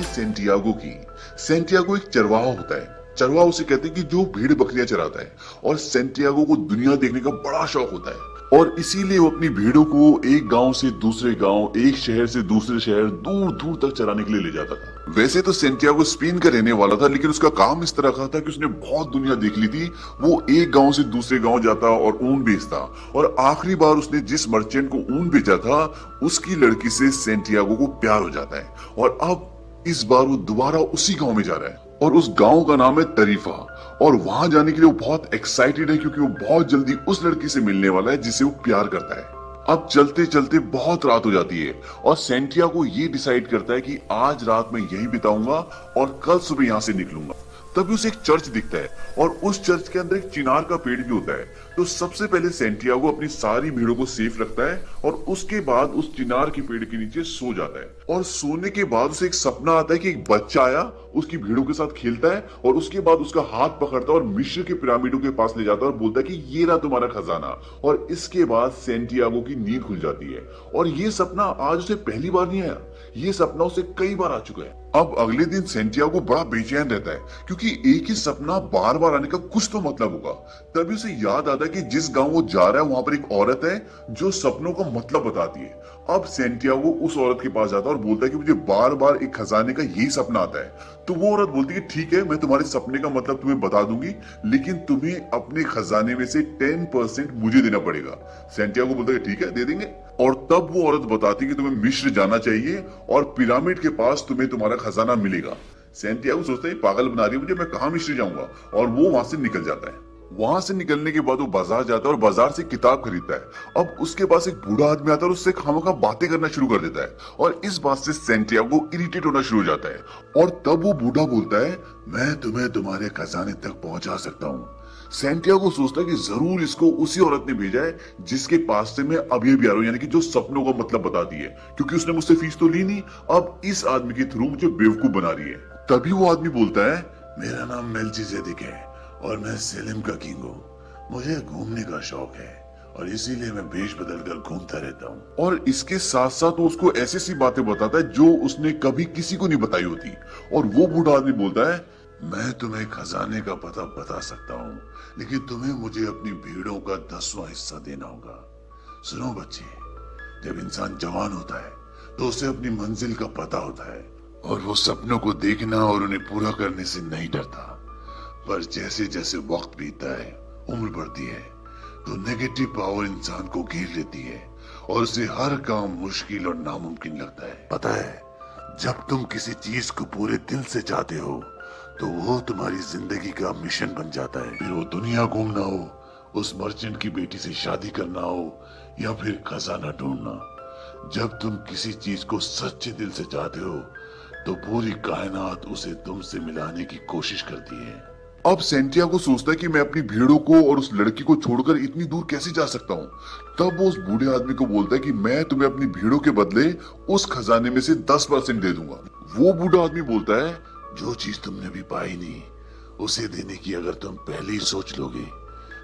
थी सेंटियागो की। सेंटियागो एक चरवाहा होता है। चरवाहा उसे कहते हैं कि जो भेड़ बकरियां चराता है। और सेंटियागो को दुनिया देखने का बड़ा शौक होता है और इसीलिए वो अपनी भेड़ों को एक गांव से दूसरे गांव, एक शहर से दूसरे शहर, दूर दूर तक चराने के लिए ले जाता था। वैसे तो सेंटियागो स्पेन का रहने वाला था, लेकिन उसका काम इस तरह का था कि उसने बहुत दुनिया देख ली थी। वो एक गांव से दूसरे गांव जाता और ऊन बेचता, और आखिरी बार उसने जिस मर्चेंट को ऊन बेचा था उसकी लड़की से सेंटियागो को प्यार हो जाता है। और अब इस बार वो दोबारा उसी गांव में जा रहा है और उस गांव का नाम है तरीफा। और वहां जाने के लिए वो बहुत एक्साइटेड है क्योंकि वो बहुत जल्दी उस लड़की से मिलने वाला है जिसे वो प्यार करता है। अब चलते चलते बहुत रात हो जाती है और सेंटियागो ये डिसाइड करता है कि आज रात मैं यहीं बिताऊंगा और कल सुबह यहाँ से निकलूंगा। तभी उसे एक चर्च दिखता है और उस चर्च के अंदर एक चिनार का पेड़ भी होता है। तो सबसे पहले सेंटियागो अपनी सारी भीड़ों को सेफ रखता है और उसके बाद उस चिनार के पेड़ के नीचे सो जाता है। और सोने के बाद उसे एक सपना आता है कि एक बच्चा आया, उसकी भीड़ों के साथ खेलता है और उसके बाद उसका हाथ पकड़ता है और मिस्र के पिरामिडों के पास ले जाता है और बोलता है कि ये रहा तुम्हारा खजाना। और इसके बाद सेंटियागो की नींद खुल जाती है। और ये सपना आज उसे पहली बार नहीं आया, ये सपना उसे कई बार आ चुका है। अब अगले दिन सेंटियागो बड़ा बेचैन रहता है क्योंकि एक ही सपना बार बार आने का कुछ तो मतलब होगा। तभी उसे याद आता है कि जिस गांव वो जा रहा है वहां पर एक औरत है जो सपनों का मतलब बताती है। अब सेंटियागो उस औरत के पास जाता है और बोलता है कि मुझे बार बार एक खजाने का यही सपना आता है। तो वो औरत बोलती है ठीक है, मैं तुम्हारे सपने का मतलब तुम्हें बता दूंगी, लेकिन तुम्हें अपने खजाने में से 10% मुझे देना पड़ेगा। सेंटियागो बोलता है ठीक है, दे देंगे। और तब वो औरत बताती है कि तुम्हें मिस्र जाना चाहिए और पिरामिड के पास तुम्हें तुम्हारा खजाना मिलेगा। सेंटियागो सोचता है पागल बना रही है मुझे, मैं कहाँ मिस्र जाऊंगा, और वो वहां से निकल जाता है। वहां से निकलने के बाद वो बाजार जाता है और बाजार से किताब खरीदता है। अब उसके पास एक बूढ़ा आदमी आता है और उससे खामखा बातें करना शुरू कर देता है और इस बात से सेंटियागो इरिटेट होना शुरू हो जाता है। और तब वो बूढ़ा बोलता है मैं तुम्हें तुम्हारे खजाने तक पहुंचा सकता हूँ। सेंटियागो सोचता है कि जरूर इसको उसी औरत ने भेजा है जिसके पास से मैं अभी अभी आ रहा हूँ, यानी कि जो सपनों का मतलब बताती है, क्योंकि उसने मुझसे फीस तो ली नहीं। अब इस आदमी के थ्रू मुझे बेवकूफ बना रही है। तभी वो आदमी बोलता है मेरा नाम मेल्कीसेदेक है और मैं सेलेम का किंग हूँ। मुझे घूमने का शौक है और इसीलिए मैं भेष बदल कर घूमता रहता हूँ। और इसके साथ साथ वो उसको ऐसी सी बातें बताता है जो उसने कभी किसी को नहीं बताई होती। और वो बूढ़ा आदमी बोलता है मैं तुम्हें खजाने का पता बता सकता हूँ, लेकिन तुम्हें मुझे अपनी भीड़ों का 10वां हिस्सा देना होगा। सुनो बच्चे, जब इंसान जवान होता है तो उसे अपनी मंजिल का पता होता है और वो सपनों को देखना और उन्हें पूरा करने से नहीं डरता। पर जैसे जैसे वक्त बीतता है, उम्र बढ़ती है, तो नेगेटिव पावर इंसान को घेर लेती है और उसे हर काम मुश्किल और नामुमकिन लगता है। पता है, जब तुम किसी चीज को पूरे दिल से चाहते हो तो वो तुम्हारी जिंदगी का मिशन बन जाता है। फिर वो दुनिया घूमना हो, उस मर्चेंट की बेटी से शादी करना हो, या फिर खजाना ढूंढना। जब तुम किसी चीज को सच्चे दिल से चाहते हो तो पूरी कायनात उसे तुमसे मिलाने की कोशिश करती है। अब सेंटियागो सोचता है कि मैं अपनी भीड़ों को और उस लड़की को छोड़कर इतनी दूर कैसे जा सकता हूँ। तब वो उस बूढ़े आदमी को बोलता है कि मैं तुम्हें अपनी भीड़ों के बदले उस खजाने में से 10% दे दूंगा। वो बूढ़ा आदमी बोलता है जो चीज तुमने भी पाई नहीं उसे देने की अगर तुम पहले ही सोच लोगे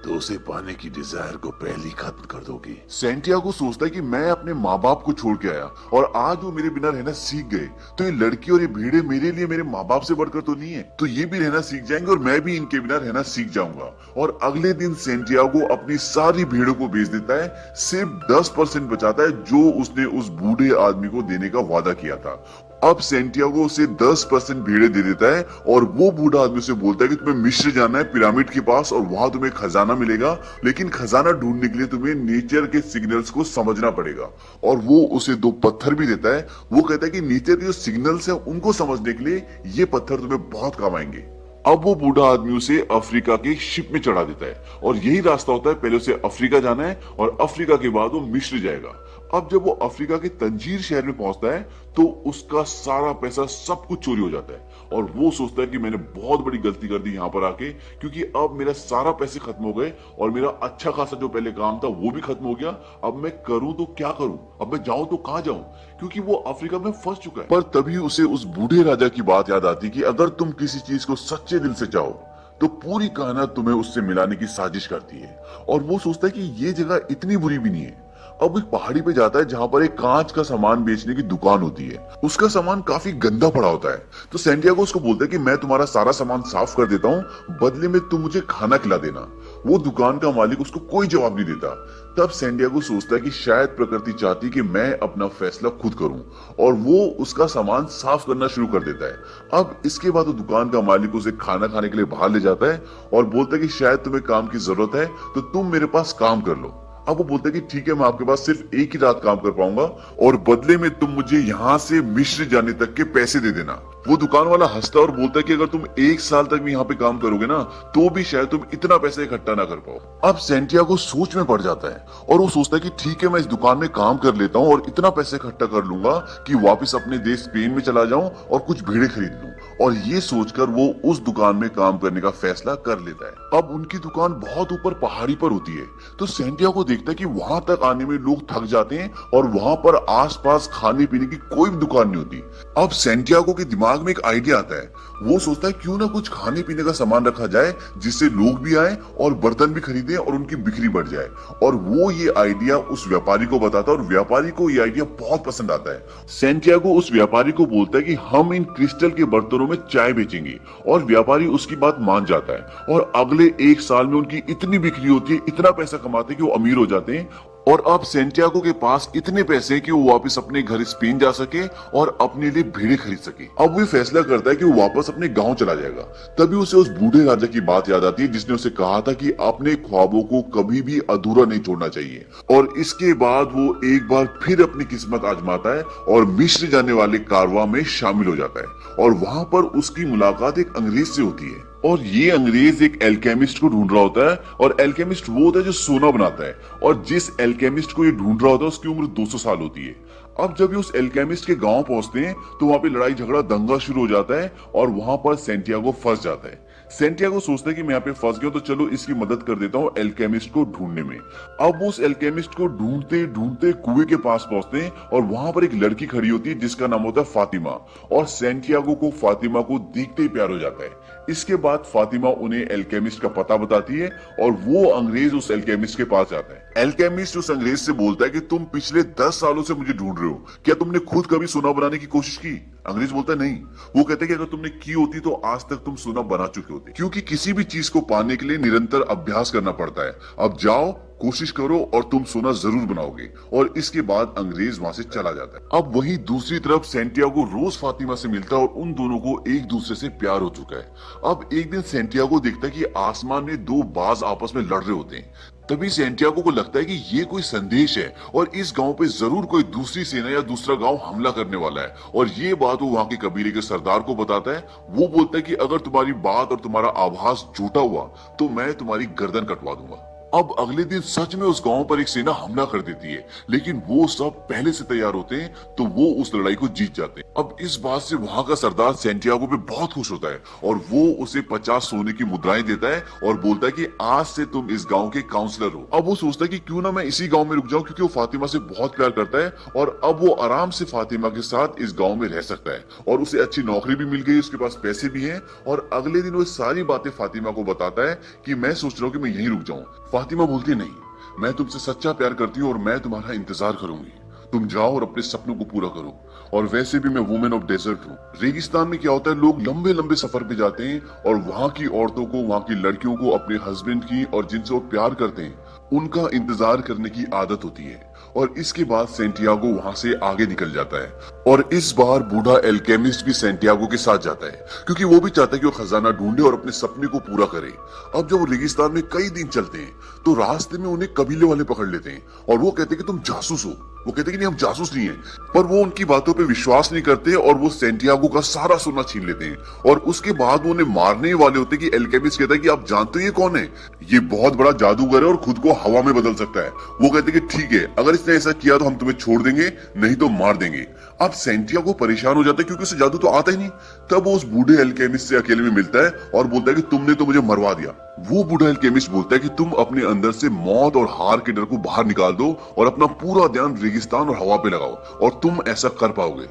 तो उसे पाने की डिजायर को पहले ही खत्म कर दोगे। सेंटियागो सोचता है कि मैं अपने माँ बाप को छोड़ के आया और आज वो मेरे बिना रहना सीख गए, तो ये लड़की और ये भीड़े मेरे लिए मेरे माँ बाप से बढ़कर तो नहीं है, तो ये भी रहना सीख जाएंगे और मैं भी इनके बिना रहना सीख जाऊंगा। और अगले दिन सेंटियागो अपनी सारी भीड़ों को बेच देता है, सिर्फ 10% बचाता है जो उसने उस बूढ़े आदमी को देने का वादा किया था। अब सेंटियागो उसे 10% भीड़े दे देता है और वो बूढ़ा आदमी से बोलता है कि तुम्हें मिस्र जाना है पिरामिड के पास और वहां तुम्हें खजाना मिलेगा, लेकिन खजाना ढूंढने के लिए तुम्हें नेचर के सिग्नल्स को समझना पड़ेगा। और वो उसे 2 पत्थर भी देता है। वो कहता है कि नेचर के जो सिग्नल्स हैं उनको समझने के लिए ये पत्थर तुम्हें बहुत काम आएंगे। अब वो बूढ़ा आदमी उसे अफ्रीका के शिप में चढ़ा देता है और यही रास्ता होता है, पहले उसे अफ्रीका जाना है और अफ्रीका के बाद वो मिस्र जाएगा। अब जब वो अफ्रीका के तंजीर शहर में पहुंचता है तो उसका सारा पैसा सब कुछ चोरी हो जाता है और वो सोचता है कि मैंने बहुत बड़ी गलती कर दी यहाँ पर आके, क्योंकि अब मेरा सारा पैसे खत्म हो गए और मेरा अच्छा खासा जो पहले काम था वो भी खत्म हो गया। अब मैं करूं तो क्या करूं, अब मैं जाऊं तो कहां जाऊं, क्योंकि वो अफ्रीका में फंस चुका है। पर तभी उसे उस बूढ़े राजा की बात याद आती कि अगर तुम किसी चीज को सच्चे दिल से चाहो तो पूरी कायनात तुम्हें उससे मिलाने की साजिश करती है। और वो सोचता है कि ये जगह इतनी बुरी भी नहीं है। अब एक पहाड़ी पे जाता है जहां पर एक कांच का सामान बेचने की दुकान होती है। उसका सामान काफी गंदा पड़ा होता है। तो सैंटियागो उसको बोलता है कि मैं तुम्हारा सारा सामान साफ कर देता हूँ, बदले में तुम मुझे खाना खिला देना। वो दुकान का मालिक उसको कोई जवाब नहीं देता। तब सैंटियागो सोचता है कि शायद प्रकृति चाहती कि मैं अपना फैसला खुद करूं, और वो उसका सामान साफ करना शुरू कर देता है। अब इसके बाद वो दुकान का मालिक उसे खाना खाने के लिए बाहर ले जाता है और बोलता है कि शायद तुम्हें काम की जरूरत है, तो तुम मेरे पास काम कर लो। अब वो बोलता है कि ठीक है, मैं आपके पास सिर्फ एक ही रात काम कर पाऊंगा और बदले में तुम मुझे यहाँ से मिस्र जाने तक के पैसे दे देना। वो दुकान वाला हंसता है और बोलता है कि अगर तुम 1 साल तक भी यहाँ पे काम करोगे ना, तो भी शायद तुम इतना पैसा इकट्ठा ना कर पाओ। अब सैंटियागो सोच में पड़ जाता है और वो सोचता है कि ठीक है, मैं इस दुकान में काम कर लेता हूँ और इतना पैसा इकट्ठा कर लूंगा कि वापस अपने देश स्पेन में चला जाऊं और कुछ भेड़े खरीद लूं। और ये सोचकर वो उस दुकान में काम करने का फैसला कर लेता है। अब उनकी दुकान बहुत ऊपर पहाड़ी पर होती है, तो सैंटियागो देखता है कि वहां तक आने में लोग थक जाते हैं और वहां पर आसपास खाने पीने की कोई भी दुकान नहीं होती। अब सैंटियागो के दिमाग में एक आइडिया आता है। वो सोचता है क्यों ना कुछ खाने पीने का सामान रखा जाए जिससे लोग भी आए और बर्तन भी खरीदें और उनकी बिक्री बढ़ जाए। और वो ये आइडिया उस व्यापारी को बताता है और व्यापारी को ये आइडिया बहुत पसंद आता है। सैंटियागो उस व्यापारी को बोलता है कि हम इन क्रिस्टल के बर्तनों में चाय बेचेंगे, और व्यापारी उसकी बात मान जाता है। और अगले 1 साल में उनकी इतनी बिक्री होती है, इतना पैसा कमाते हैं कि वो अमीर हो जाते हैं। और अब सैंटियागो के पास इतने पैसे हैं कि वो वापस अपने घर स्पेन जा सके और अपने लिए भेड़े खरीद सके। अब वो फैसला करता है कि वो वापस अपने गांव चला जाएगा। तभी उसे उस बूढ़े राजा की बात याद आती है जिसने उसे कहा था कि अपने ख्वाबों को कभी भी अधूरा नहीं छोड़ना चाहिए। और इसके बाद वो एक बार फिर अपनी किस्मत आजमाता है और मिस्र जाने वाले कारवां में शामिल हो जाता है। और वहां पर उसकी मुलाकात एक अंग्रेज से होती है, और ये अंग्रेज एक एल्केमिस्ट को ढूंढ रहा होता है। और एल्केमिस्ट वो होता है जो सोना बनाता है, और जिस एल्केमिस्ट को ये ढूंढ रहा होता है उसकी उम्र 200 साल होती है। अब जब ये उस एल्केमिस्ट के गांव पहुंचते हैं तो वहां पे लड़ाई झगड़ा दंगा शुरू हो जाता है और वहां पर सैंटियागो फंस जाता है। सैंटियागो सोचता है कि मैं यहाँ पे फंस गया तो चलो इसकी मदद कर देता हूँ एल्केमिस्ट को ढूंढने में। अब वो उस एल्केमिस्ट को ढूंढते ढूंढते कुएं के पास पहुंचते हैं और वहां पर एक लड़की खड़ी होती है जिसका नाम होता है फातिमा। और सैंटियागो को फातिमा को देखते ही प्यार हो जाता है। इसके बाद फातिमा उन्हें एल्केमिस्ट का पता बताती है और वो अंग्रेज उस एल्केमिस्ट के पास जाता है। एल्केमिस्ट उस अंग्रेज से बोलता है कि तुम पिछले 10 सालों से मुझे ढूंढ रहे हो, क्या तुमने खुद कभी सोना बनाने की कोशिश की? अंग्रेज बोलता है नहीं। वो कहते हैं कि अगर तुमने की होती तो आज तक तुम सोना बना चुके होते, क्योंकि किसी भी चीज को पाने के लिए निरंतर अभ्यास करना पड़ता है। अब जाओ, कोशिश करो और तुम सोना जरूर बनाओगे। और इसके बाद अंग्रेज वहां से चला जाता है। अब वहीं दूसरी तरफ सैंटियागो रोज फातिमा से मिलता है और उन दोनों को एक दूसरे से प्यार हो चुका है। अब एक दिन सैंटियागो देखता है कि आसमान में 2 बाज आपस में लड़ रहे होते हैं। तभी सैंटियागो को लगता है कि ये कोई संदेश है और इस गांव पे जरूर कोई दूसरी सेना या दूसरा गांव हमला करने वाला है। और ये बात वो वहां के कबीले के सरदार को बताता है। वो बोलता है कि अगर तुम्हारी बात और तुम्हारा आभास झूठा हुआ तो मैं तुम्हारी गर्दन कटवा दूंगा। अब अगले दिन सच में उस गांव पर एक सेना हमला कर देती है, लेकिन वो सब पहले से तैयार होते हैं तो वो उस लड़ाई को जीत जाते हैं। अब इस बात से वहां का सरदार सैंटियागो पे बहुत खुश होता है और वो उसे 50 सोने की मुद्राएं देता है और बोलता है कि आज से तुम इस गांव के काउंसलर हो। अब वो सोचता है कि क्यों ना मैं इसी गांव में रुक जाऊं, क्योंकि वो फातिमा से बहुत प्यार करता है और अब वो आराम से फातिमा के साथ इस गांव में रह सकता है। और उसे अच्छी नौकरी भी मिल गई, उसके पास पैसे भी हैं। और अगले दिन वो सारी बातें फातिमा को बताता है कि मैं सोच रहा हूँ कि मैं यहीं रुक जाऊं। फातिमा बोलती है, नहीं, मैं तुमसे सच्चा प्यार करती हूँ और मैं तुम्हारा इंतजार करूंगी। तुम जाओ और अपने सपनों को पूरा करो। और वैसे भी मैं वुमेन ऑफ डेजर्ट हूँ। रेगिस्तान में क्या होता है, लोग लंबे लंबे सफर पे जाते हैं और वहां की औरतों को, वहां की लड़कियों को अपने हस्बैंड की और जिनसे वो प्यार करते हैं उनका इंतजार करने की आदत होती है। और इसके बाद सैंटियागो वहां से आगे निकल जाता है और इस बार बूढ़ा एल्केमिस्ट भी सैंटियागो के साथ जाता है, क्योंकि वो भी चाहता है कि वो खजाना ढूंढे और अपने सपने को पूरा करे। अब जब वो रेगिस्तान में कई दिन चलते हैं तो रास्ते में उन्हें कबीले वाले पकड़ लेते हैं और वो कहते हैं कि तुम जासूस हो। वो कहते हैं कि नहीं, हम जासूस नहीं है। पर वो उनकी बातों पे विश्वास नहीं करते और वो सैंटियागो का सारा सोना छीन लेते हैं। और उसके बाद वो उन्हें मारने वाले होते हैं कि एल्केमिस्ट कहता है कि आप जानते हो ये कौन है? ये बहुत बड़ा जादूगर है और खुद को हवा में बदल सकता है। वो कहते हैं कि ठीक है, अगर इसने ऐसा किया तो हम तुम्हें छोड़ देंगे, नहीं तो मार देंगे। अब सैंटियागो परेशान हो जाता है क्योंकि उसे जादू तो आता ही नहीं। तब वो उस बूढ़े एल्केमिस्ट से अकेले में मिलता है और बोलता है कि तुमने तो मुझे मरवा दिया। वो बूढ़ा एल्केमिस्ट बोलता है कि तुम अपने अंदर से मौत और हार के डर को बाहर निकाल दो और अपना पूरा ध्यान रेगिस्तान और हवा पे लगाओ और तुम ऐसा कर पाओगे।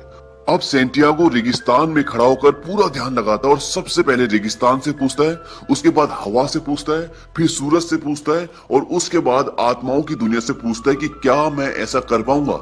अब सेंटियागो रेगिस्तान में खड़ा होकर पूरा ध्यान लगाता है और सबसे पहले रेगिस्तान से पूछता है, उसके बाद हवा से पूछता है, फिर सूरज से पूछता है और उसके बाद आत्माओं की दुनिया से पूछता है कि क्या मैं ऐसा कर पाऊंगा।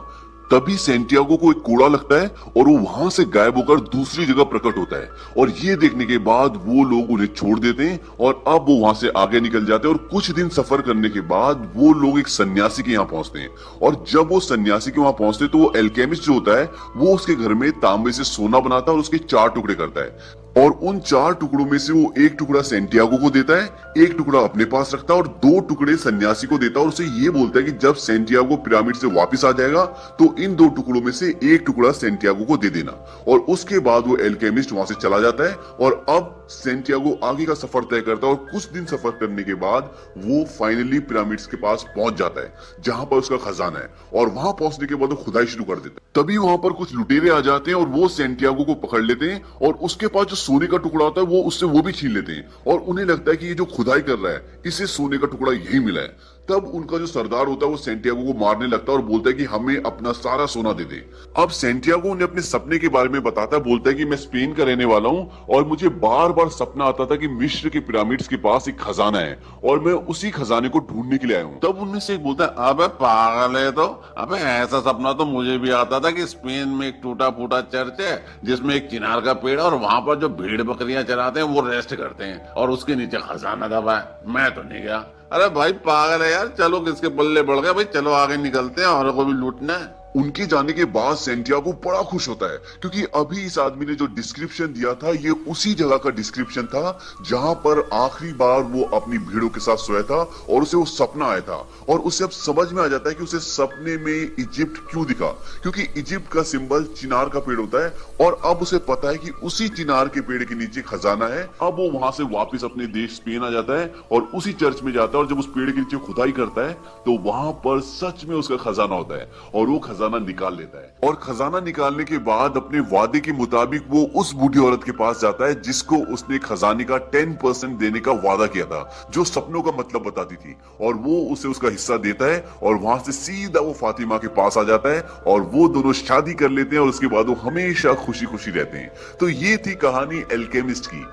तभी सेंटियागो को एक कोड़ा लगता है और वो वहां से गायब होकर दूसरी जगह प्रकट होता है और ये देखने के बाद वो लोग उन्हें छोड़ देते हैं और अब वो वहां से आगे निकल जाते हैं और कुछ दिन सफर करने के बाद वो लोग एक सन्यासी के यहाँ पहुंचते हैं और जब वो सन्यासी के वहां पहुंचते हैं तो वो एल्केमिस्ट जो होता है वो उसके घर में तांबे से सोना बनाता है और उसके 4 टुकड़े करता है और उन 4 टुकड़ों में से वो एक टुकड़ा सेंटियागो को देता है, एक टुकड़ा अपने पास रखता है और 2 टुकड़े सन्यासी को देता है और उसे ये बोलता है कि जब सेंटियागो पिरामिड से वापस आ जाएगा तो इन 2 टुकड़ों में से एक टुकड़ा सेंटियागो को दे देना। और उसके बाद वो एल्केमिस्ट वहां से चला जाता है और अब सेंटियागो आगे का सफर तय करता है और कुछ दिन सफर करने के बाद वो फाइनली पिरामिड्स के पास पहुंच जाता है जहां पर उसका खजाना है और वहां पहुंचने के बाद वो खुदाई शुरू कर देता है। तभी वहां पर कुछ लुटेरे आ जाते हैं और वो सेंटियागो को पकड़ लेते हैं और उसके पास जो सोने का टुकड़ा होता है वो उससे वो भी छीन लेते हैं और उन्हें लगता है कि ये जो खुदाई कर रहा है इसे सोने का टुकड़ा यही मिला है। तब उनका जो सरदार होता है वो सेंटियागो को मारने लगता है और बोलता है कि हमें अपना सारा सोना दे दे। अब सेंटियागो उन्हें अपने सपने के बारे में बताता है, बोलता है कि मैं स्पेन का रहने वाला हूँ और मुझे बार बार सपना आता था कि मिस्र के पिरामिड्स के पास एक खजाना है और मैं उसी खजाने को ढूंढने के लिए आया हूँ। तब उनमें से एक बोलता है, अबे पागल है तो, अबे ऐसा सपना तो मुझे भी आता था कि स्पेन में एक टूटा फूटा चर्च है जिसमें एक चिनार का पेड़ है और वहां पर जो भेड़ बकरियां चराते हैं वो रेस्ट करते हैं और उसके नीचे खजाना दबा है। मैं तो नहीं गया। अरे भाई पागल है यार, चलो किसके बल्ले बढ़ गए भाई, चलो आगे निकलते हैं और को भी लूटना है। उनके जाने के बाद सेंटियागो बड़ा खुश होता है क्योंकि अभी इस आदमी ने जो डिस्क्रिप्शन दिया था ये उसी जगह का डिस्क्रिप्शन था जहां पर आखिरी बार वो अपनी भीड़ों के साथ सोया था और उसे वो सपना आया था और उसे अब समझ में आ जाता है कि उसे सपने में इजिप्ट क्यों दिखा, क्योंकि इजिप्ट का सिंबल चिनार का पेड़ होता है और अब उसे पता है कि उसी चिनार के पेड़ के नीचे खजाना है। अब वो वहां से वापस अपने देश स्पेन आ जाता है और उसी चर्च में जाता है और जब उस पेड़ के नीचे खुदाई करता है तो वहां पर सच में उसका खजाना होता है और वो खजाना निकाल लेता है और खजाना निकालने के बाद अपने वादे के मुताबिक वो उस बूढ़ी औरत के पास जाता है जिसको उसने खजाने का 10% देने का वादा किया था, जो सपनों का मतलब बताती थी, और वो उसे उसका हिस्सा देता है और वहां से सीधा वो फातिमा के पास आ जाता है और वो दोनों शादी कर लेते हैं और उसके बाद वो हमेशा खुशी खुशी रहते हैं। तो ये थी कहानी एल्केमिस्ट की।